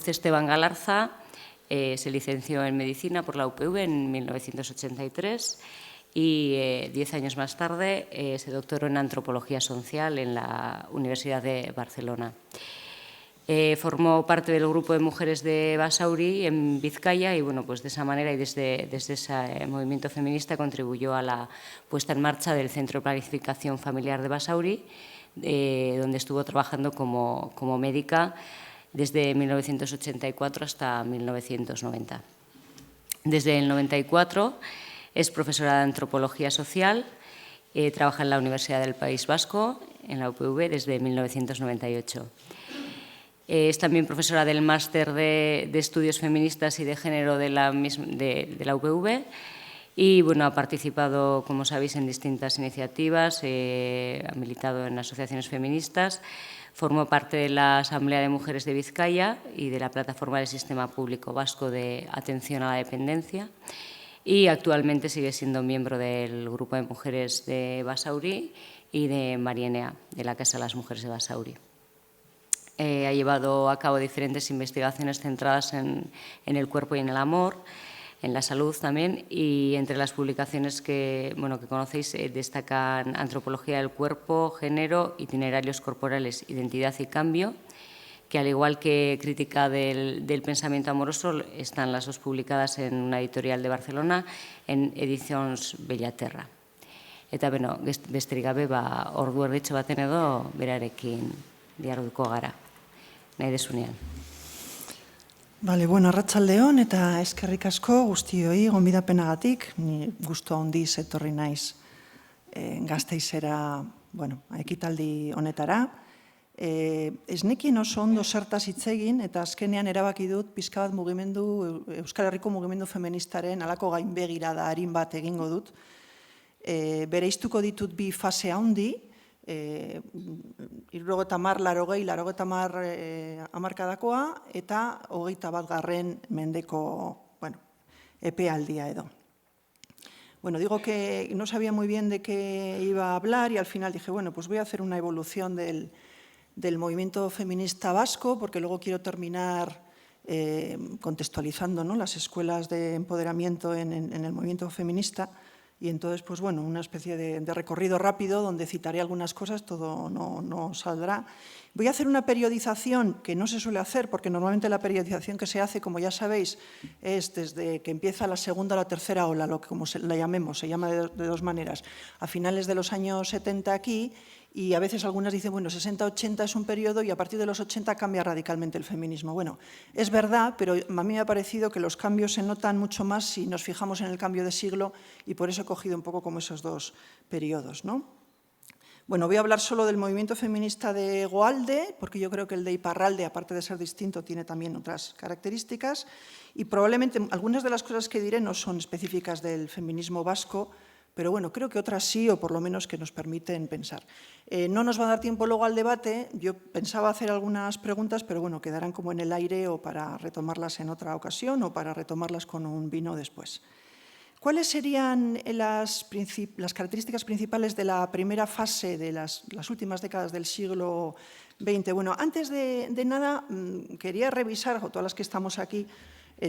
juez Esteban Galarza se licenció en Medicina por la UPV en 1983 y 10 años más tarde se doctoró en Antropología Social en la Universidad de Barcelona. Formó parte del grupo de mujeres de Basauri en Vizcaya y bueno, pues de esa manera y desde ese movimiento feminista contribuyó a la puesta en marcha del Centro de Planificación Familiar de Basauri, donde estuvo trabajando como médica desde 1984 hasta 1990. Desde el 94 es profesora de Antropología Social, trabaja en la Universidad del País Vasco, en la UPV, desde 1998. Es también profesora del Máster de Estudios Feministas y de Género de la UPV y bueno, ha participado, como sabéis, en distintas iniciativas, ha militado en asociaciones feministas, formó parte de la Asamblea de Mujeres de Vizcaya y de la Plataforma del Sistema Público Vasco de Atención a la Dependencia y actualmente sigue siendo miembro del Grupo de Mujeres de Basauri y de Marienea, de la Casa de las Mujeres de Basauri. Ha llevado a cabo diferentes investigaciones centradas en el cuerpo y en el amor, en la salud también, y entre las publicaciones que conocéis destacan Antropología del Cuerpo, Género, Itinerarios Corporales, Identidad y Cambio, que al igual que Crítica del Pensamiento Amoroso están las dos publicadas en una editorial de Barcelona, en Edicions Bellaterra. Eta beno, besterik gabe, ordu erditxo baten edo berarekin diharduko gara. Nahi desunean. Bale, bueno, arratsaldeon eta eskerrik asko guztioi gonbidapenagatik. Ni gustu handiz etorri naiz Gasteizera, ekitaldi honetara. Ez nekien oso ondo zertaz hitz egin eta azkenean erabaki dut pixka bat mugimendu, Euskal Herriko mugimendu feministaren halako gainbegirada arin bat egingo dut. Bereiztuko ditut bi fase handi, 70, 80, 80 hamarkadakoa eta 21. mendeko epealdia edo. Bueno, digo que no sabía muy bien de qué iba a hablar y al final dije, bueno, pues voy a hacer una evolución del movimiento feminista vasco, porque luego quiero terminar contextualizando, ¿no?, las escuelas de empoderamiento en el movimiento feminista. Y entonces, pues bueno, una especie de recorrido rápido donde citaré algunas cosas, todo no saldrá. Voy a hacer una periodización que no se suele hacer, porque normalmente la periodización que se hace, como ya sabéis, es desde que empieza la segunda o la tercera ola, como la llamemos, se llama de dos maneras, a finales de los años 70 aquí, y a veces algunas dicen, bueno, 60-80 es un periodo y a partir de los 80 cambia radicalmente el feminismo. Bueno, es verdad, pero a mí me ha parecido que los cambios se notan mucho más si nos fijamos en el cambio de siglo y por eso he cogido un poco como esos dos periodos, ¿no? Bueno, voy a hablar solo del movimiento feminista de Goalde, porque yo creo que el de Iparralde, aparte de ser distinto, tiene también otras características y probablemente algunas de las cosas que diré no son específicas del feminismo vasco, pero bueno, creo que otras sí, o por lo menos que nos permiten pensar. No nos va a dar tiempo luego al debate, yo pensaba hacer algunas preguntas, pero bueno, quedarán como en el aire o para retomarlas en otra ocasión o para retomarlas con un vino después. ¿Cuáles serían las características principales de la primera fase de las últimas décadas del siglo XX? Bueno, antes de nada, quería revisar, todas las que estamos aquí,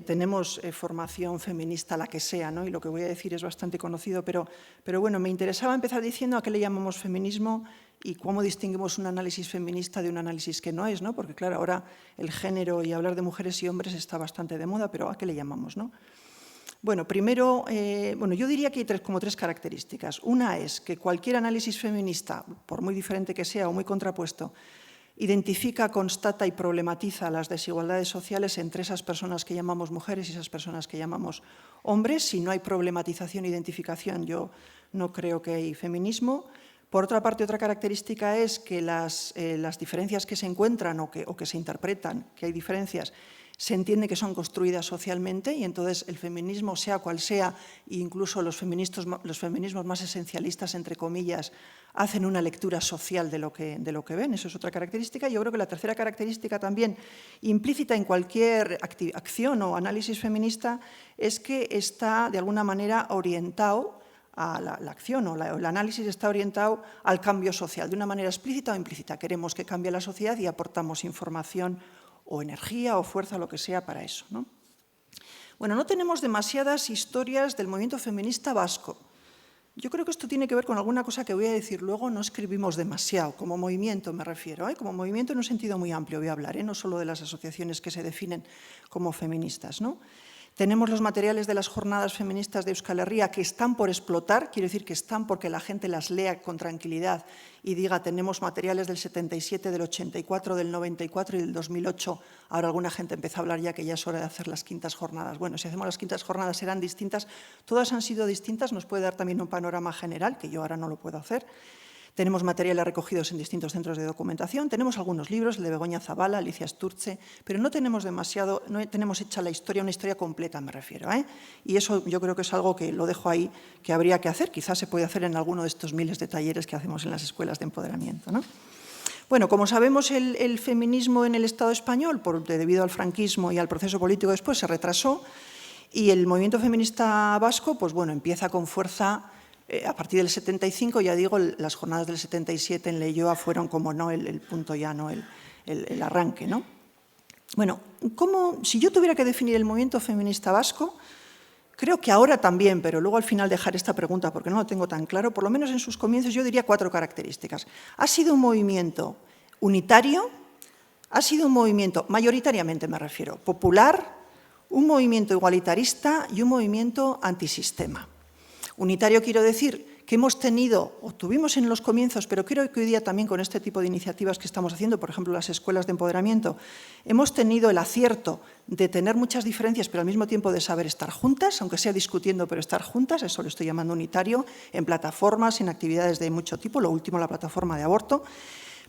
tenemos formación feminista, la que sea, ¿no? Y lo que voy a decir es bastante conocido, pero bueno, me interesaba empezar diciendo a qué le llamamos feminismo y cómo distinguimos un análisis feminista de un análisis que no es, ¿no? Porque claro, ahora el género y hablar de mujeres y hombres está bastante de moda, pero ¿a qué le llamamos, no? Bueno, primero, yo diría que hay como tres características. Una es que cualquier análisis feminista, por muy diferente que sea o muy contrapuesto, identifica, constata y problematiza las desigualdades sociales entre esas personas que llamamos mujeres y esas personas que llamamos hombres. Si no hay problematización e identificación, yo no creo que hay feminismo. Por otra parte, otra característica es que las diferencias que se encuentran o que se interpretan, que hay diferencias, se entiende que son construidas socialmente y entonces el feminismo, sea cual sea, incluso los feminismos más esencialistas, entre comillas, hacen una lectura social de lo que ven. Eso es otra característica. Yo creo que la tercera característica también implícita en cualquier acción o análisis feminista es que está de alguna manera orientado a la acción o el análisis está orientado al cambio social, de una manera explícita o implícita. Queremos que cambie la sociedad y aportamos información o energía o fuerza, lo que sea para eso, ¿no? Bueno, no tenemos demasiadas historias del movimiento feminista vasco. Yo creo que esto tiene que ver con alguna cosa que voy a decir luego. No escribimos demasiado, como movimiento me refiero, como movimiento en un sentido muy amplio voy a hablar, no solo de las asociaciones que se definen como feministas, ¿no? Tenemos los materiales de las jornadas feministas de Euskal Herria que están por explotar, quiero decir que están porque la gente las lea con tranquilidad y diga, tenemos materiales del 77, del 84, del 94 y del 2008. Ahora alguna gente empieza a hablar ya que ya es hora de hacer las quintas jornadas. Bueno, si hacemos las quintas jornadas serán distintas, todas han sido distintas, nos puede dar también un panorama general, que yo ahora no lo puedo hacer. Tenemos materiales recogidos en distintos centros de documentación, tenemos algunos libros, el de Begoña Zabala, Alicia Sturze, pero no tenemos demasiado, no tenemos hecha la historia, una historia completa me refiero, Y eso yo creo que es algo que lo dejo ahí, que habría que hacer, quizás se puede hacer en alguno de estos miles de talleres que hacemos en las escuelas de empoderamiento, ¿no? Bueno, como sabemos, el feminismo en el Estado español, debido al franquismo y al proceso político después, se retrasó, y el movimiento feminista vasco, pues bueno, empieza con fuerza. A partir del 75, ya digo, las jornadas del 77 en Leioa fueron como no el punto ya, no el arranque, ¿no? Bueno, si yo tuviera que definir el movimiento feminista vasco, creo que ahora también, pero luego al final dejaré esta pregunta porque no lo tengo tan claro, por lo menos en sus comienzos yo diría 4 características. Ha sido un movimiento unitario, ha sido un movimiento, mayoritariamente me refiero, popular, un movimiento igualitarista y un movimiento antisistema. Unitario quiero decir que hemos tenido, o tuvimos en los comienzos, pero creo que hoy día también con este tipo de iniciativas que estamos haciendo, por ejemplo, las escuelas de empoderamiento, hemos tenido el acierto de tener muchas diferencias, pero al mismo tiempo de saber estar juntas, aunque sea discutiendo, pero estar juntas, eso lo estoy llamando unitario, en plataformas, en actividades de mucho tipo, lo último, la plataforma de aborto.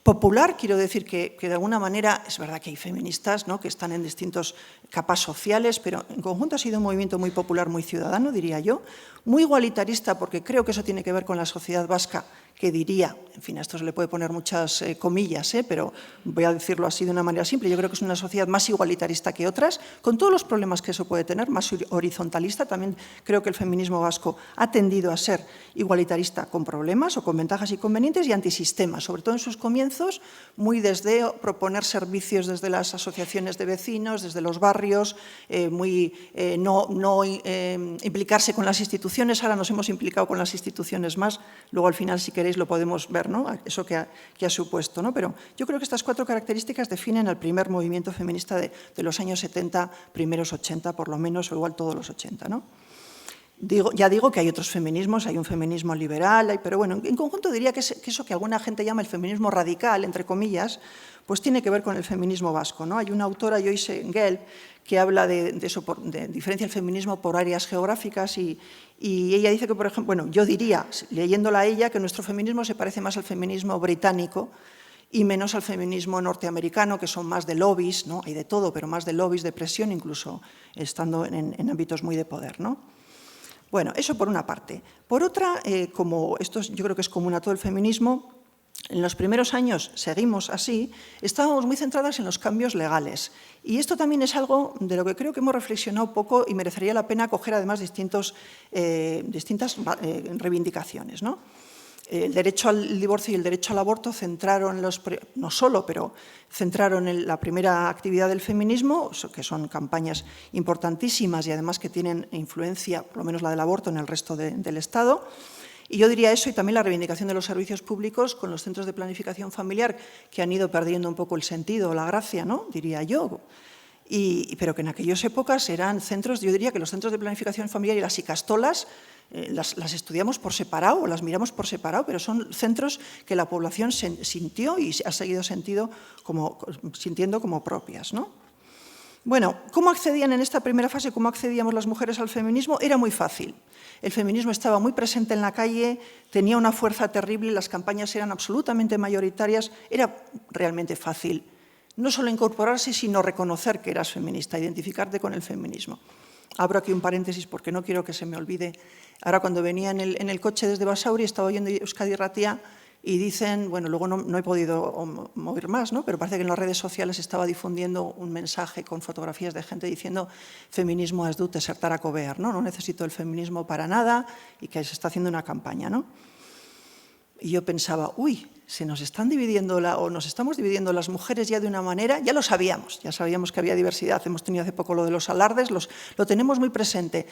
Popular, quiero decir que de alguna manera, es verdad que hay feministas, ¿no?, que están en distintas capas sociales, pero en conjunto ha sido un movimiento muy popular, muy ciudadano, diría yo, muy igualitarista, porque creo que eso tiene que ver con la sociedad vasca, que diría, en fin, a esto se le puede poner muchas comillas, pero voy a decirlo así de una manera simple, yo creo que es una sociedad más igualitarista que otras, con todos los problemas que eso puede tener, más horizontalista. También creo que el feminismo vasco ha tendido a ser igualitarista con problemas o con ventajas y convenientes, y antisistema, sobre todo en sus comienzos, muy desde proponer servicios desde las asociaciones de vecinos, desde los barrios, no implicarse con las instituciones. Ahora nos hemos implicado con las instituciones más, luego al final si queréis lo podemos ver, ¿no?, eso que ha supuesto, ¿no? Pero yo creo que estas 4 características definen al primer movimiento feminista de los años 70, primeros 80 por lo menos, o igual todos los 80, ¿no? Ya digo que hay otros feminismos, hay un feminismo liberal, pero bueno, en conjunto diría que eso que alguna gente llama el feminismo radical, entre comillas, pues tiene que ver con el feminismo vasco, ¿no? Hay una autora, Joyce Engel, que habla de eso, diferencia el feminismo por áreas geográficas y ella dice que, por ejemplo, bueno, yo diría, leyéndola a ella, que nuestro feminismo se parece más al feminismo británico y menos al feminismo norteamericano, que son más de lobbies, ¿no? Hay de todo, pero más de lobbies, de presión, incluso estando en ámbitos muy de poder, ¿no? Bueno, eso por una parte. Por otra, como esto yo creo que es común a todo el feminismo, en los primeros años seguimos así, estábamos muy centradas en los cambios legales. Y esto también es algo de lo que creo que hemos reflexionado poco y merecería la pena coger además distintas reivindicaciones, ¿no? El derecho al divorcio y el derecho al aborto centraron, no solo, pero centraron en la primera actividad del feminismo, que son campañas importantísimas y además que tienen influencia, por lo menos la del aborto, en el resto del Estado. Y yo diría eso, y también la reivindicación de los servicios públicos con los centros de planificación familiar, que han ido perdiendo un poco el sentido, la gracia, ¿no?, diría yo. Pero que en aquellas épocas eran centros, yo diría que los centros de planificación familiar y las icastolas las estudiamos por separado o las miramos por separado, pero son centros que la población sintió y ha seguido sintiendo como propias, ¿no? Bueno, ¿cómo accedían en esta primera fase, cómo accedíamos las mujeres al feminismo? Era muy fácil. El feminismo estaba muy presente en la calle, tenía una fuerza terrible, las campañas eran absolutamente mayoritarias, era realmente fácil no solo incorporarse, sino reconocer que eras feminista, identificarte con el feminismo. Abro aquí un paréntesis porque no quiero que se me olvide. Ahora, cuando venía en el coche desde Basauri, estaba oyendo Euskadi Irratia y dicen, bueno, luego no he podido mover más, ¿no?, pero parece que en las redes sociales estaba difundiendo un mensaje con fotografías de gente diciendo feminismo ez dut esertarako behar, ¿no?, no necesito el feminismo para nada, y que se está haciendo una campaña, ¿no? Y yo pensaba, uy, se nos están dividiendo, o nos estamos dividiendo las mujeres ya de una manera, ya sabíamos que había diversidad, hemos tenido hace poco lo de los alardes, lo tenemos muy presente,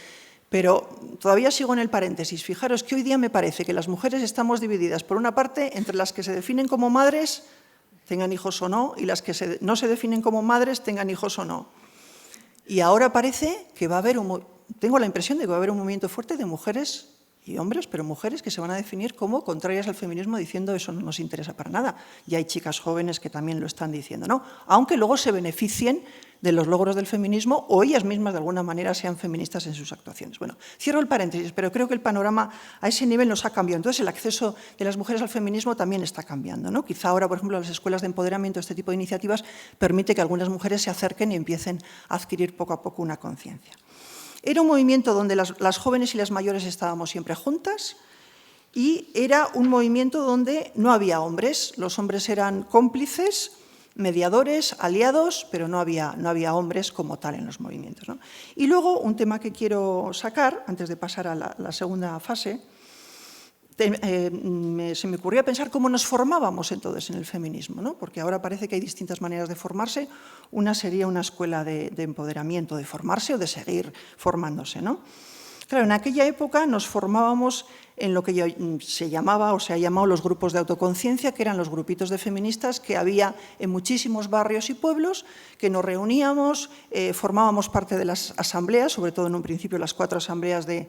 pero todavía sigo en el paréntesis. Fijaros que hoy día me parece que las mujeres estamos divididas, por una parte, entre las que se definen como madres, tengan hijos o no, y las que no se definen como madres, tengan hijos o no. Y ahora parece que va a haber tengo la impresión de que va a haber un movimiento fuerte de mujeres y hombres, pero mujeres que se van a definir como contrarias al feminismo, diciendo eso no nos interesa para nada. Y hay chicas jóvenes que también lo están diciendo, ¿no? Aunque luego se beneficien de los logros del feminismo o ellas mismas de alguna manera sean feministas en sus actuaciones. Bueno, cierro el paréntesis, pero creo que el panorama a ese nivel nos ha cambiado. Entonces, el acceso de las mujeres al feminismo también está cambiando, ¿no? Quizá ahora, por ejemplo, las escuelas de empoderamiento, este tipo de iniciativas, permite que algunas mujeres se acerquen y empiecen a adquirir poco a poco una conciencia. Era un movimiento donde las jóvenes y las mayores estábamos siempre juntas y era un movimiento donde no había hombres. Los hombres eran cómplices, mediadores, aliados, pero no había hombres como tal en los movimientos, ¿no? Y luego, un tema que quiero sacar, antes de pasar a la segunda fase, se me ocurría pensar cómo nos formábamos entonces en el feminismo, ¿no? Porque ahora parece que hay distintas maneras de formarse. Una sería una escuela de empoderamiento, de formarse o de seguir formándose, ¿no? Claro, en aquella época nos formábamos en lo que se llamaba o se ha llamado los grupos de autoconciencia, que eran los grupitos de feministas que había en muchísimos barrios y pueblos, que nos reuníamos, formábamos parte de las asambleas, sobre todo en un principio las 4 asambleas de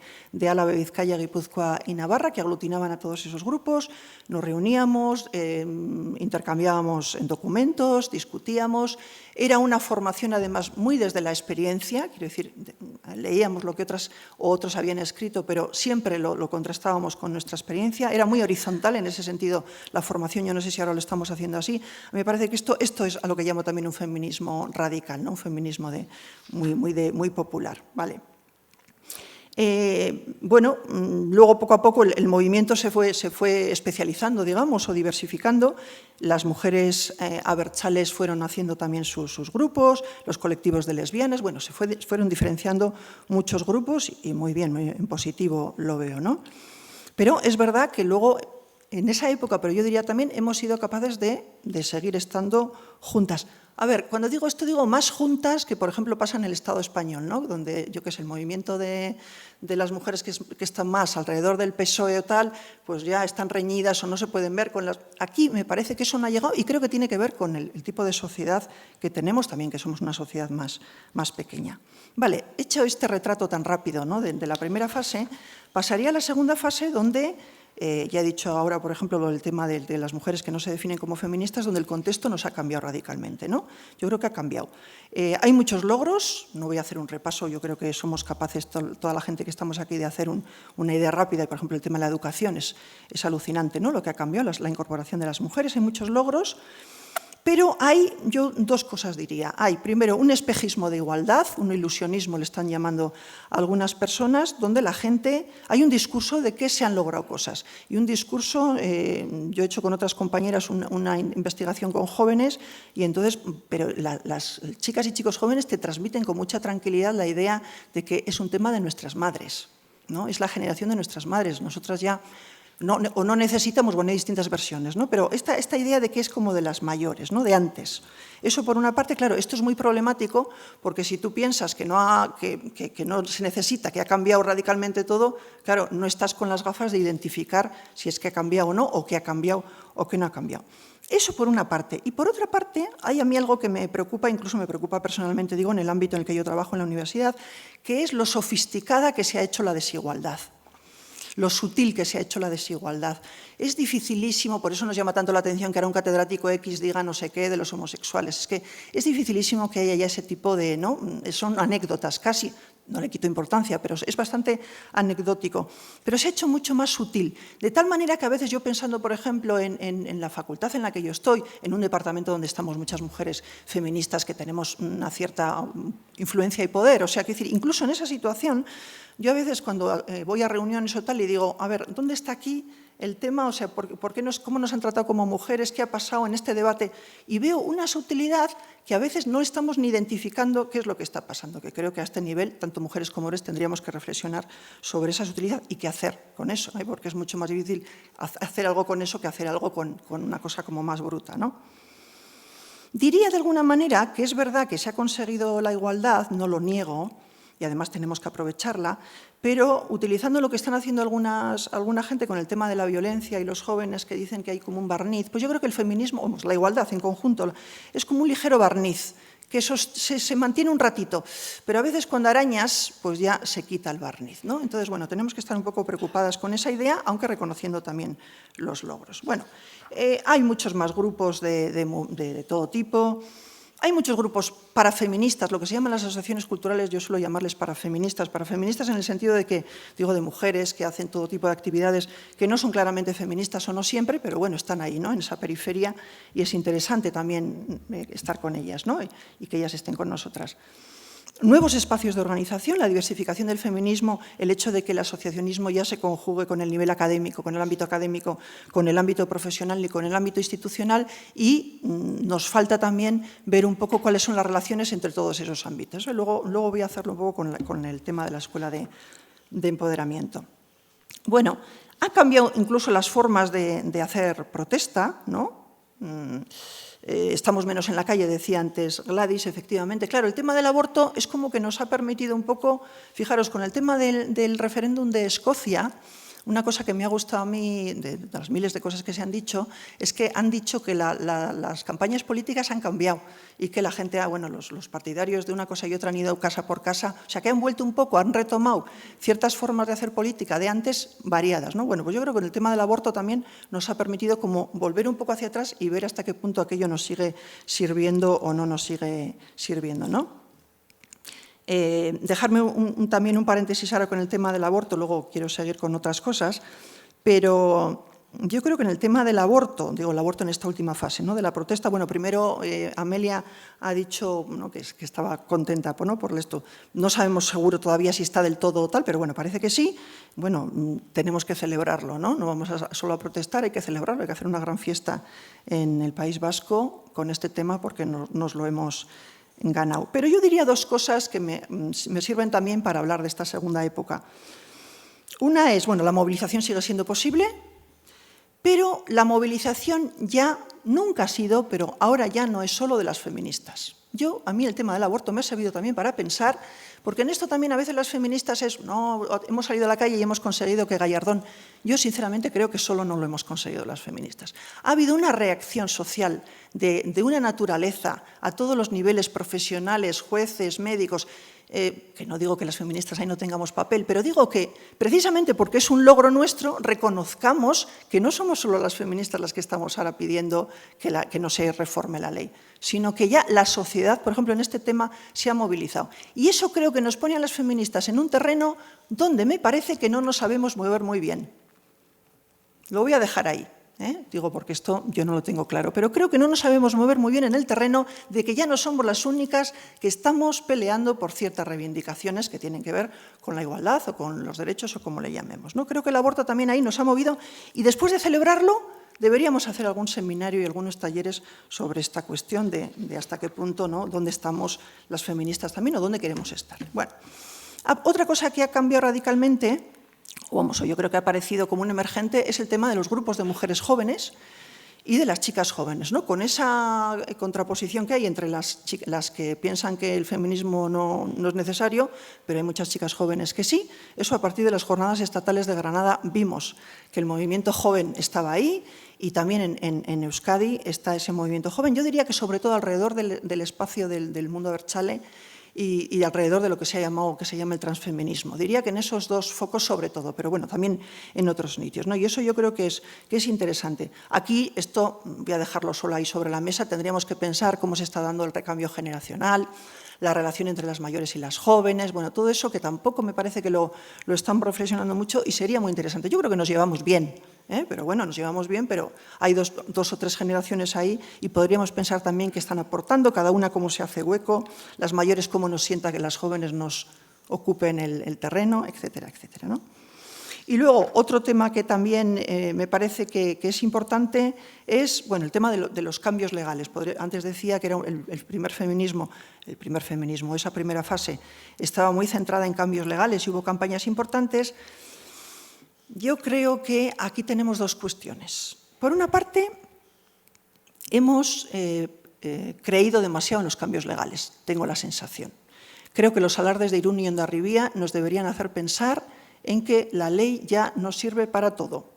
Álava, Vizcaya, Guipúzcoa y Navarra, que aglutinaban a todos esos grupos. Nos reuníamos, intercambiábamos en documentos, discutíamos. Era una formación, además, muy desde la experiencia, quiero decir, leíamos lo que otros habían escrito, pero siempre lo contrastábamos con nuestra experiencia. Era muy horizontal en ese sentido la formación. Yo no sé si ahora lo estamos haciendo así. Me parece que esto es a lo que llamo también un feminismo radical, ¿no? Un feminismo muy popular, ¿vale? Bueno, luego poco a poco el movimiento se fue especializando, digamos, o diversificando. Las mujeres abertzales fueron haciendo también sus grupos, los colectivos de lesbianas. Bueno, se fueron diferenciando muchos grupos y muy bien, muy en positivo lo veo, ¿no? Pero es verdad que luego, en esa época, pero yo diría también, hemos sido capaces de seguir estando juntas. A ver, cuando digo esto, digo más juntas que, por ejemplo, pasa en el Estado español, ¿no? Donde, yo qué sé, el movimiento de las mujeres que están más alrededor del PSOE o tal, pues ya están reñidas o no se pueden ver con las... Aquí me parece que eso no ha llegado y creo que tiene que ver con el tipo de sociedad que tenemos también, que somos una sociedad más pequeña. Vale, hecho este retrato tan rápido, ¿no? de la primera fase, pasaría a la segunda fase donde... ya he dicho ahora, por ejemplo, el tema de las mujeres que no se definen como feministas, donde el contexto nos ha cambiado radicalmente, ¿no? Yo creo que ha cambiado. Hay muchos logros, no voy a hacer un repaso, yo creo que somos capaces, toda la gente que estamos aquí, de hacer una idea rápida. Por ejemplo, el tema de la educación es alucinante, ¿no? Lo que ha cambiado, la incorporación de las mujeres, hay muchos logros. Pero yo 2 cosas diría. Hay, primero, un espejismo de igualdad, un ilusionismo, le están llamando a algunas personas, donde la gente... Hay un discurso de que se han logrado cosas. Y un discurso, yo he hecho con otras compañeras una investigación con jóvenes, y entonces, pero las chicas y chicos jóvenes te transmiten con mucha tranquilidad la idea de que es un tema de nuestras madres, ¿no? Es la generación de nuestras madres. Nosotras ya... No necesitamos, bueno, hay distintas versiones, ¿no? Pero esta idea de que es como de las mayores, ¿no? De antes. Eso, por una parte, claro, esto es muy problemático, porque si tú piensas que no se necesita, que ha cambiado radicalmente todo, claro, no estás con las gafas de identificar si es que ha cambiado o no, o que ha cambiado o que no ha cambiado. Eso por una parte. Y por otra parte, hay a mí algo que me preocupa, incluso me preocupa personalmente, digo, en el ámbito en el que yo trabajo en la universidad, que es lo sofisticada que se ha hecho la desigualdad. Lo sutil que se ha hecho la desigualdad. Es dificilísimo, por eso nos llama tanto la atención que ahora un catedrático X diga no sé qué de los homosexuales. Es que es dificilísimo que haya ya ese tipo de... ¿no? Son anécdotas casi, no le quito importancia, pero es bastante anecdótico. Pero se ha hecho mucho más sutil, de tal manera que a veces yo pensando, por ejemplo, en la facultad en la que yo estoy, en un departamento donde estamos muchas mujeres feministas que tenemos una cierta influencia y poder, o sea, que decir, incluso en esa situación, Yo a veces cuando voy a reuniones o tal y digo, a ver, ¿dónde está aquí el tema? O sea, ¿cómo nos han tratado como mujeres? ¿Qué ha pasado en este debate? Y veo una sutilidad que a veces no estamos ni identificando qué es lo que está pasando, que creo que a este nivel, tanto mujeres como hombres, tendríamos que reflexionar sobre esa sutilidad y qué hacer con eso, porque es mucho más difícil hacer algo con eso que hacer algo con una cosa como más bruta, ¿no? Diría de alguna manera que es verdad que se ha conseguido la igualdad, no lo niego, y además tenemos que aprovecharla, pero utilizando lo que están haciendo alguna gente con el tema de la violencia y los jóvenes que dicen que hay como un barniz, pues yo creo que el feminismo, la igualdad en conjunto, es como un ligero barniz, que eso se mantiene un ratito, pero a veces cuando arañas, pues ya se quita el barniz, ¿no? Entonces, bueno, tenemos que estar un poco preocupadas con esa idea, aunque reconociendo también los logros. Bueno, hay muchos más grupos de todo tipo. Hay muchos grupos parafeministas, lo que se llaman las asociaciones culturales, yo suelo llamarles parafeministas en el sentido de que, digo, de mujeres que hacen todo tipo de actividades que no son claramente feministas o no siempre, pero bueno, están ahí, ¿no?, en esa periferia, y es interesante también estar con ellas, ¿no?, y que ellas estén con nosotras. Nuevos espacios de organización, la diversificación del feminismo, el hecho de que el asociacionismo ya se conjugue con el nivel académico, con el ámbito académico, con el ámbito profesional y con el ámbito institucional, y nos falta también ver un poco cuáles son las relaciones entre todos esos ámbitos. Luego voy a hacerlo un poco con el tema de la escuela de empoderamiento. Bueno, han cambiado incluso las formas de hacer protesta, ¿no? Estamos menos en la calle, decía antes Gladys, efectivamente. Claro, el tema del aborto es como que nos ha permitido un poco, fijaros, con el tema del referéndum de Escocia, una cosa que me ha gustado a mí, de las miles de cosas que se han dicho, es que han dicho que las campañas políticas han cambiado y que la gente, bueno, los partidarios de una cosa y otra han ido casa por casa, o sea, que han vuelto un poco, han retomado ciertas formas de hacer política de antes variadas, ¿no? Bueno, pues yo creo que en el tema del aborto también nos ha permitido como volver un poco hacia atrás y ver hasta qué punto aquello nos sigue sirviendo o no nos sigue sirviendo, ¿no? Dejarme también un paréntesis ahora con el tema del aborto, luego quiero seguir con otras cosas, pero yo creo que en el tema del aborto, digo el aborto en esta última fase, ¿no?, de la protesta, bueno, primero Amelia ha dicho, ¿no?, que estaba contenta, ¿no?, por esto. No sabemos seguro todavía si está del todo o tal, pero bueno, parece que sí. Bueno, tenemos que celebrarlo, ¿no? No vamos solo a protestar, hay que celebrarlo, hay que hacer una gran fiesta en el País Vasco con este tema porque nos lo hemos ganado. Pero yo diría dos cosas que me sirven también para hablar de esta segunda época. Una es, bueno, la movilización sigue siendo posible, pero la movilización ya nunca ha sido, pero ahora ya no es solo de las feministas. A mí el tema del aborto me ha servido también para pensar, porque en esto también a veces las feministas no, hemos salido a la calle y hemos conseguido que Gallardón. Yo sinceramente creo que solo no lo hemos conseguido las feministas. Ha habido una reacción social de una naturaleza a todos los niveles profesionales, jueces, médicos, que no digo que las feministas ahí no tengamos papel, pero digo que precisamente porque es un logro nuestro, reconozcamos que no somos solo las feministas las que estamos ahora pidiendo que no se reforme la ley, sino que ya la sociedad, por ejemplo, en este tema se ha movilizado. Y eso creo que nos pone a las feministas en un terreno donde me parece que no nos sabemos mover muy bien. Lo voy a dejar ahí. Digo, porque esto yo no lo tengo claro, pero creo que no nos sabemos mover muy bien en el terreno de que ya no somos las únicas que estamos peleando por ciertas reivindicaciones que tienen que ver con la igualdad o con los derechos o como le llamemos, ¿no? Creo que el aborto también ahí nos ha movido y después de celebrarlo deberíamos hacer algún seminario y algunos talleres sobre esta cuestión de hasta qué punto, ¿no?, dónde estamos las feministas también o dónde queremos estar. Bueno, otra cosa que ha cambiado radicalmente, yo creo que ha aparecido como un emergente, es el tema de los grupos de mujeres jóvenes y de las chicas jóvenes, ¿no? Con esa contraposición que hay entre las que piensan que el feminismo no es necesario, pero hay muchas chicas jóvenes que sí. Eso a partir de las jornadas estatales de Granada vimos que el movimiento joven estaba ahí y también en Euskadi está ese movimiento joven. Yo diría que sobre todo alrededor del espacio del mundo abertzale y alrededor de lo que se llama el transfeminismo. Diría que en esos dos focos sobre todo, pero bueno, también en otros sitios, ¿no? Y eso yo creo que es interesante. Aquí, esto voy a dejarlo solo ahí sobre la mesa, tendríamos que pensar cómo se está dando el recambio generacional, la relación entre las mayores y las jóvenes, bueno, todo eso que tampoco me parece que lo están reflexionando mucho y sería muy interesante. Yo creo que nos llevamos bien, pero bueno, nos llevamos bien, pero hay dos o tres generaciones ahí y podríamos pensar también que están aportando, cada una cómo se hace hueco, las mayores cómo nos sienta que las jóvenes nos ocupen el terreno, etcétera, etcétera, ¿no? Y luego, otro tema que también me parece que es importante es el tema de los cambios legales. Antes decía que era el primer feminismo, esa primera fase, estaba muy centrada en cambios legales y hubo campañas importantes. Yo creo que aquí tenemos dos cuestiones. Por una parte, hemos creído demasiado en los cambios legales, tengo la sensación. Creo que los alardes de Irún y Hondarribía nos deberían hacer pensar en que la ley ya no sirve para todo,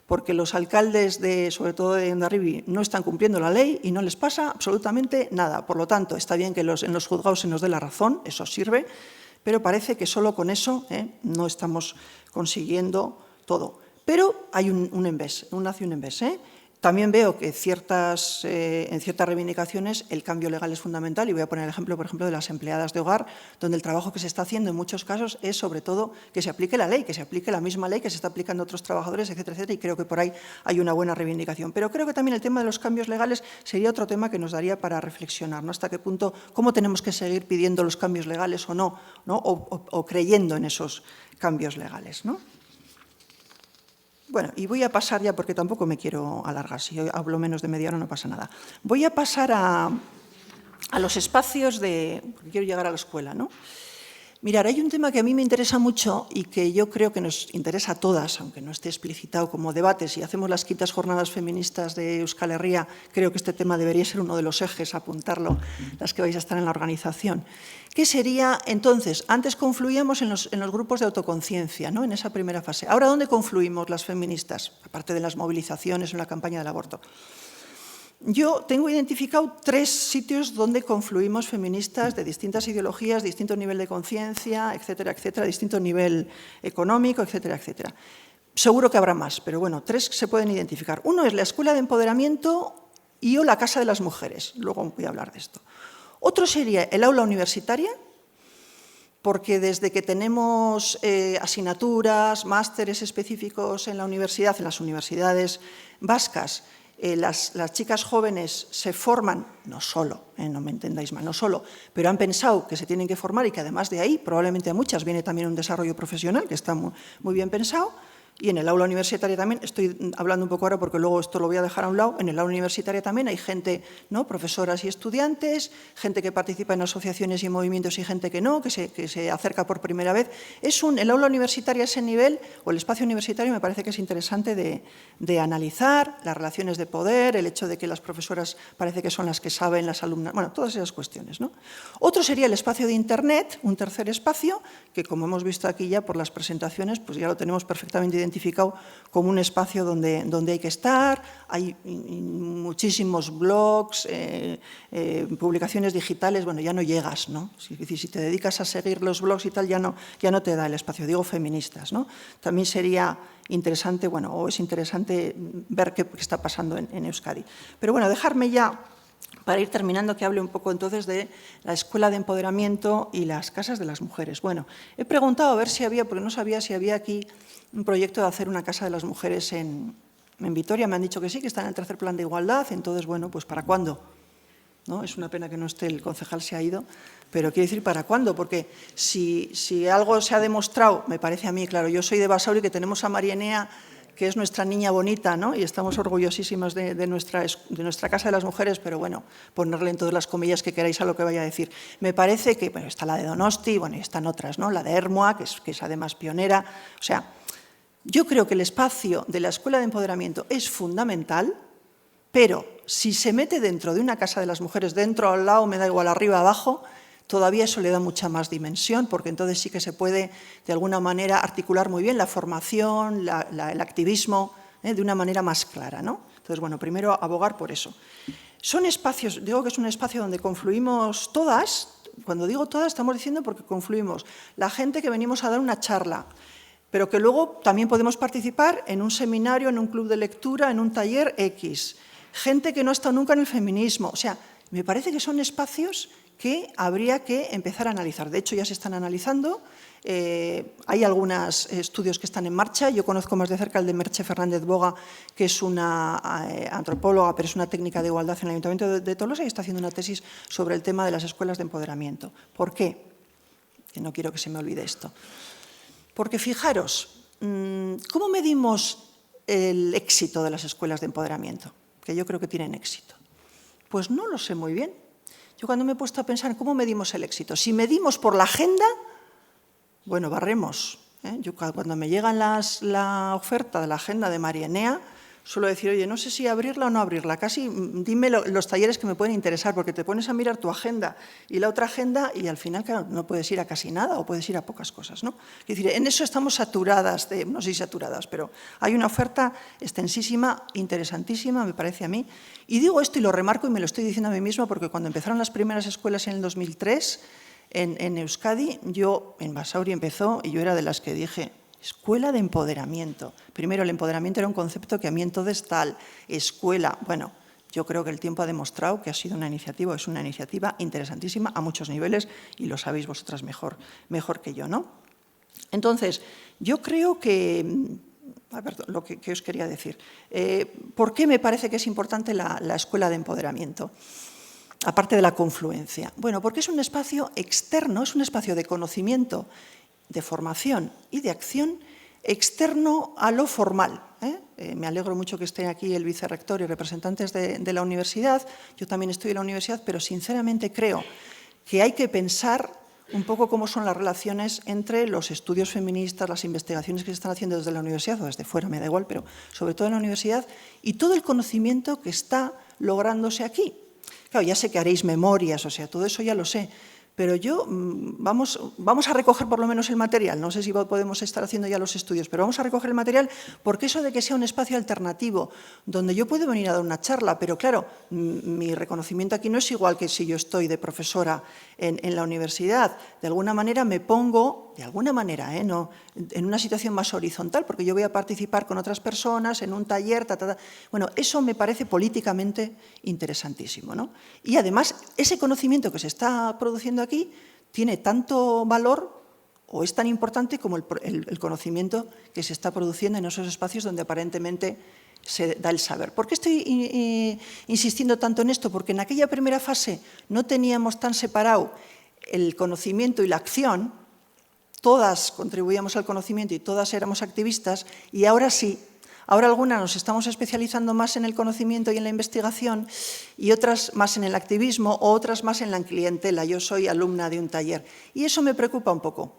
porque los alcaldes, sobre todo de Hondarribia, no están cumpliendo la ley y no les pasa absolutamente nada. Por lo tanto, está bien que en los juzgados se nos dé la razón, eso sirve, pero parece que solo con eso no estamos consiguiendo todo. Pero hay un envés, un envés. También veo que en ciertas reivindicaciones el cambio legal es fundamental y voy a poner el ejemplo, por ejemplo, de las empleadas de hogar, donde el trabajo que se está haciendo en muchos casos es sobre todo que se aplique la ley, que se aplique la misma ley que se está aplicando a otros trabajadores, etcétera, etcétera, y creo que por ahí hay una buena reivindicación. Pero creo que también el tema de los cambios legales sería otro tema que nos daría para reflexionar, ¿no? Hasta qué punto, cómo tenemos que seguir pidiendo los cambios legales o no, o creyendo en esos cambios legales, ¿no? Bueno, y voy a pasar ya, porque tampoco me quiero alargar, si yo hablo menos de media hora no pasa nada. Voy a pasar a los espacios porque quiero llegar a la escuela, ¿no? Mirad, hay un tema que a mí me interesa mucho y que yo creo que nos interesa a todas, aunque no esté explicitado como debate. Si hacemos las quintas jornadas feministas de Euskal Herria, creo que este tema debería ser uno de los ejes, apuntarlo, las que vais a estar en la organización. ¿Qué sería, entonces? Antes confluíamos en los grupos de autoconciencia, ¿no? En esa primera fase. Ahora, ¿dónde confluimos las feministas? Aparte de las movilizaciones en la campaña del aborto. Yo tengo identificado 3 sitios donde confluimos feministas de distintas ideologías, distinto nivel de conciencia, etcétera, etcétera, distinto nivel económico, etcétera, etcétera. Seguro que habrá más, pero bueno, 3 se pueden identificar. Uno es la Escuela de Empoderamiento y o la Casa de las Mujeres. Luego voy a hablar de esto. Otro sería el aula universitaria, porque desde que tenemos asignaturas, másteres específicos en la universidad, en las universidades vascas, las chicas jóvenes se forman, no solo, no me entendáis mal, no solo, pero han pensado que se tienen que formar y que además de ahí, probablemente a muchas, viene también un desarrollo profesional que está muy bien pensado. Y en el aula universitaria también, estoy hablando un poco ahora porque luego esto lo voy a dejar a un lado, en el aula universitaria también hay gente, ¿no? Profesoras y estudiantes, gente que participa en asociaciones y movimientos y gente que no, que se acerca por primera vez. El aula universitaria a ese nivel, o el espacio universitario, me parece que es interesante de analizar las relaciones de poder, el hecho de que las profesoras parece que son las que saben, las alumnas, bueno, todas esas cuestiones, ¿no? Otro sería el espacio de Internet, un tercer espacio, que como hemos visto aquí ya por las presentaciones, pues ya lo tenemos perfectamente identificado como un espacio donde hay que estar, hay muchísimos blogs, publicaciones digitales, bueno, ya no llegas, ¿no? Si te dedicas a seguir los blogs y tal, ya no te da el espacio, digo feministas, ¿no? También sería interesante, bueno, o es interesante ver qué está pasando en Euskadi. Pero bueno, dejarme ya, para ir terminando, que hable un poco entonces de la Escuela de Empoderamiento y las Casas de las Mujeres. Bueno, he preguntado a ver si había, porque no sabía si había aquí un proyecto de hacer una Casa de las Mujeres en Vitoria. Me han dicho que sí, que está en el tercer plan de igualdad. Entonces, bueno, pues ¿para cuándo? ¿No? Es una pena que no esté, el concejal se ha ido, pero quiero decir ¿para cuándo? Porque si algo se ha demostrado, me parece a mí, claro, yo soy de Basauri, que tenemos a María Enea, que es nuestra niña bonita, ¿no? Y estamos orgullosísimas de nuestra Casa de las Mujeres, pero bueno, ponerle en todas las comillas que queráis a lo que vaya a decir. Me parece que, bueno, está la de Donosti, bueno, y están otras, ¿no? La de Ermua, que es además pionera. O sea, yo creo que el espacio de la Escuela de Empoderamiento es fundamental, pero si se mete dentro de una Casa de las Mujeres, dentro, al lado, me da igual, arriba, abajo, todavía eso le da mucha más dimensión, porque entonces sí que se puede, de alguna manera, articular muy bien la formación, el activismo, de una manera más clara, ¿no? Entonces, bueno, primero abogar por eso. Son espacios, digo que es un espacio donde confluimos todas. Cuando digo todas, estamos diciendo porque confluimos la gente que venimos a dar una charla, pero que luego también podemos participar en un seminario, en un club de lectura, en un taller X. Gente que no ha estado nunca en el feminismo. O sea, me parece que son espacios que habría que empezar a analizar. De hecho, ya se están analizando. Hay algunos estudios que están en marcha. Yo conozco más de cerca el de Merche Fernández Boga, que es una antropóloga, pero es una técnica de igualdad en el Ayuntamiento de Tolosa y está haciendo una tesis sobre el tema de las escuelas de empoderamiento. ¿Por qué? que no quiero que se me olvide esto. Porque fijaros, ¿cómo medimos el éxito de las escuelas de empoderamiento? Que yo creo que tienen éxito. Pues no lo sé muy bien. Yo cuando me he puesto a pensar cómo medimos el éxito, si medimos por la agenda, bueno, barremos. Yo cuando me llega la oferta de la agenda de María Enea, suelo decir, oye, no sé si abrirla o no abrirla, casi dime los talleres que me pueden interesar, porque te pones a mirar tu agenda y la otra agenda y al final, claro, no puedes ir a casi nada o puedes ir a pocas cosas, ¿no? Es decir, en eso estamos saturadas, no sé si saturadas, pero hay una oferta extensísima, interesantísima, me parece a mí. Y digo esto y lo remarco y me lo estoy diciendo a mí misma porque cuando empezaron las primeras escuelas en el 2003, en Euskadi, en Basauri empezó y yo era de las que dije, escuela de empoderamiento. Primero, el empoderamiento era un concepto que a mí entonces tal, escuela, bueno, yo creo que el tiempo ha demostrado que ha sido una iniciativa, es una iniciativa interesantísima a muchos niveles y lo sabéis vosotras mejor que yo, ¿no? Entonces, yo creo que, a ver, lo que os quería decir, ¿por qué me parece que es importante la escuela de empoderamiento? Aparte de la confluencia. Bueno, porque es un espacio externo, es un espacio de conocimiento, de formación y de acción externo a lo formal. Me alegro mucho que esté aquí el vicerrector y representantes de la universidad. Yo también estoy en la universidad, pero sinceramente creo que hay que pensar un poco cómo son las relaciones entre los estudios feministas, las investigaciones que se están haciendo desde la universidad o desde fuera, me da igual, pero sobre todo en la universidad, y todo el conocimiento que está lográndose aquí. Claro, ya sé que haréis memorias, o sea, todo eso ya lo sé, pero vamos a recoger por lo menos el material, no sé si podemos estar haciendo ya los estudios, pero vamos a recoger el material porque eso de que sea un espacio alternativo donde yo puedo venir a dar una charla, pero claro, mi reconocimiento aquí no es igual que si yo estoy de profesora en la universidad. De alguna manera me pongo, no, en una situación más horizontal, porque yo voy a participar con otras personas en un taller, Bueno, eso me parece políticamente interesantísimo, ¿no? Y además, ese conocimiento que se está produciendo aquí tiene tanto valor o es tan importante como el conocimiento que se está produciendo en esos espacios donde aparentemente se da el saber. ¿Por qué estoy insistiendo tanto en esto? Porque en aquella primera fase no teníamos tan separado el conocimiento y la acción, todas contribuíamos al conocimiento y todas éramos activistas, y ahora sí. Ahora algunas nos estamos especializando más en el conocimiento y en la investigación y otras más en el activismo o otras más en la clientela. Yo soy alumna de un taller y eso me preocupa un poco.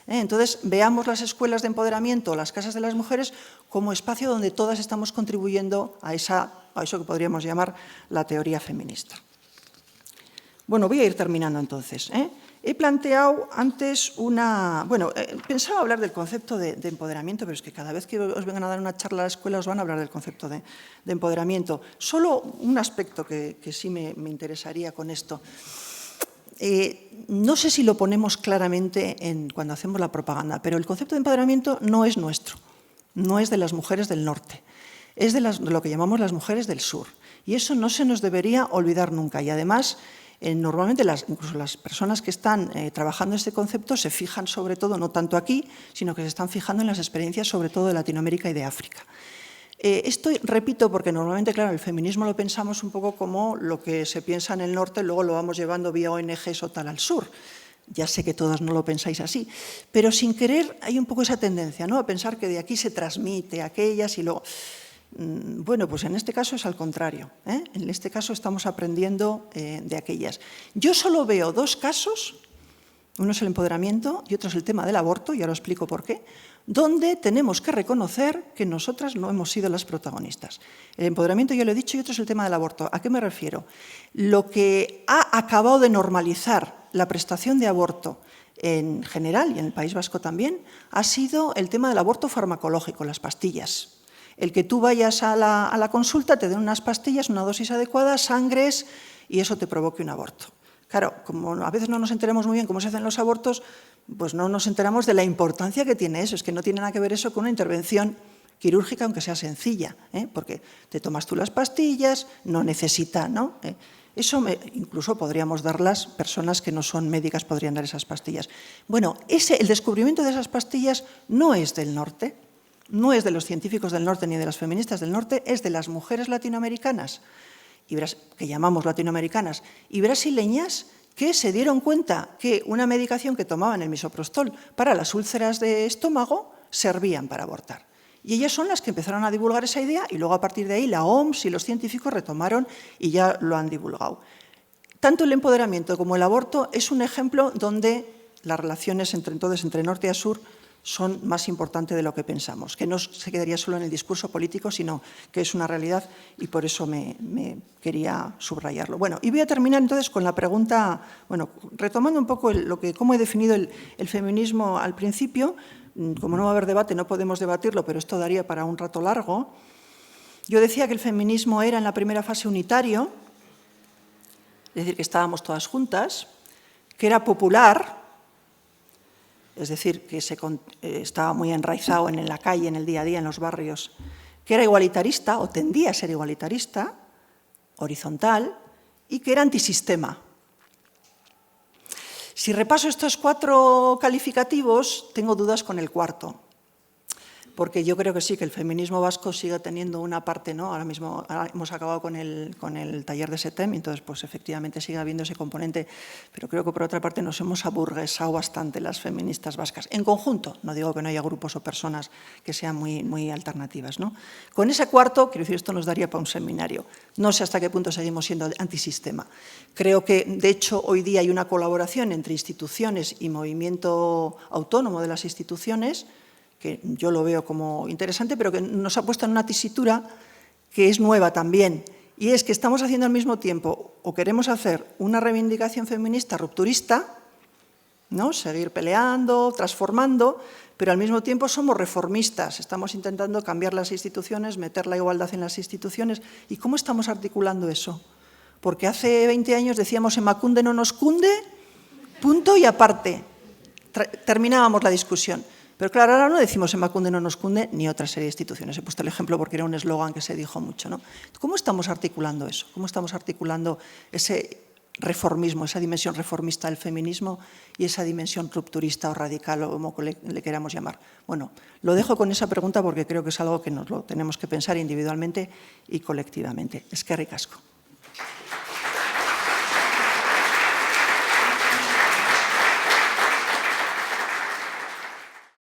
Entonces, veamos las escuelas de empoderamiento, las casas de las mujeres, como espacio donde todas estamos contribuyendo a eso que podríamos llamar la teoría feminista. Bueno, voy a ir terminando entonces. He planteado antes pensaba hablar del concepto de empoderamiento, pero es que cada vez que os vengan a dar una charla a la escuela os van a hablar del concepto de empoderamiento. Solo un aspecto que sí me interesaría con esto. No sé si lo ponemos claramente cuando hacemos la propaganda, pero el concepto de empoderamiento no es nuestro, no es de las mujeres del norte, es de lo que llamamos las mujeres del sur. Y eso no se nos debería olvidar nunca. Y además, normalmente incluso las personas que están trabajando este concepto se fijan sobre todo, no tanto aquí, sino que se están fijando en las experiencias sobre todo de Latinoamérica y de África. Esto repito porque normalmente, claro, el feminismo lo pensamos un poco como lo que se piensa en el norte, luego lo vamos llevando vía ONGs o tal al sur. Ya sé que todas no lo pensáis así, pero sin querer hay un poco esa tendencia, ¿no?, a pensar que de aquí se transmite a aquellas y luego... Bueno, pues en este caso es al contrario. En este caso estamos aprendiendo de aquellas. Yo solo veo dos casos, uno es el empoderamiento y otro es el tema del aborto, y ahora os explico por qué, donde tenemos que reconocer que nosotras no hemos sido las protagonistas. El empoderamiento ya lo he dicho y otro es el tema del aborto. ¿A qué me refiero? Lo que ha acabado de normalizar la prestación de aborto en general y en el País Vasco también ha sido el tema del aborto farmacológico, las pastillas. El que tú vayas a la consulta, te den unas pastillas, una dosis adecuada, sangres y eso te provoque un aborto. Claro, como a veces no nos enteramos muy bien cómo se hacen los abortos, pues no nos enteramos de la importancia que tiene eso. Es que no tiene nada que ver eso con una intervención quirúrgica, aunque sea sencilla, porque te tomas tú las pastillas, no necesita, ¿no? Eso incluso podríamos darlas, personas que no son médicas podrían dar esas pastillas. Bueno, el descubrimiento de esas pastillas no es del norte, no es de los científicos del norte ni de las feministas del norte, es de las mujeres latinoamericanas, que llamamos latinoamericanas, y brasileñas, que se dieron cuenta que una medicación que tomaban, el misoprostol, para las úlceras de estómago, servían para abortar. Y ellas son las que empezaron a divulgar esa idea y luego a partir de ahí la OMS y los científicos retomaron y ya lo han divulgado. Tanto el empoderamiento como el aborto es un ejemplo donde las relaciones entre norte y sur son más importantes de lo que pensamos, que no se quedaría solo en el discurso político, sino que es una realidad y por eso me quería subrayarlo. Bueno, y voy a terminar entonces con la pregunta, bueno, retomando un poco cómo he definido el feminismo al principio. Como no va a haber debate, no podemos debatirlo, pero esto daría para un rato largo. Yo decía que el feminismo era en la primera fase unitario, es decir, que estábamos todas juntas, que era popular, es decir, que estaba muy enraizado en la calle, en el día a día, en los barrios, que era igualitarista, o tendía a ser igualitarista, horizontal, y que era antisistema. Si repaso estos 4 calificativos, tengo dudas con el cuarto, porque yo creo que sí, que el feminismo vasco sigue teniendo una parte, ¿no? Ahora hemos acabado con el taller de SETEM, entonces pues efectivamente sigue habiendo ese componente, pero creo que por otra parte nos hemos aburguesado bastante las feministas vascas. En conjunto, no digo que no haya grupos o personas que sean muy alternativas, ¿no? Con ese cuarto, quiero decir, esto nos daría para un seminario. No sé hasta qué punto seguimos siendo antisistema. Creo que, de hecho, hoy día hay una colaboración entre instituciones y movimiento autónomo de las instituciones, que yo lo veo como interesante, pero que nos ha puesto en una tesitura que es nueva también, y es que estamos haciendo al mismo tiempo, o queremos hacer una reivindicación feminista rupturista, ¿no? Seguir peleando, transformando, pero al mismo tiempo somos reformistas, estamos intentando cambiar las instituciones, meter la igualdad en las instituciones. ¿Y cómo estamos articulando eso? Porque hace 20 años decíamos Emakunde no nos cunde, punto y aparte. Terminábamos la discusión. Pero claro, ahora no decimos Emakunde no nos cunde ni otra serie de instituciones. He puesto el ejemplo porque era un eslogan que se dijo mucho, ¿no? ¿Cómo estamos articulando eso? ¿Cómo estamos articulando ese reformismo, esa dimensión reformista del feminismo y esa dimensión rupturista o radical o como le queramos llamar? Bueno, lo dejo con esa pregunta porque creo que es algo que nos lo tenemos que pensar individualmente y colectivamente. Eskerrik asko.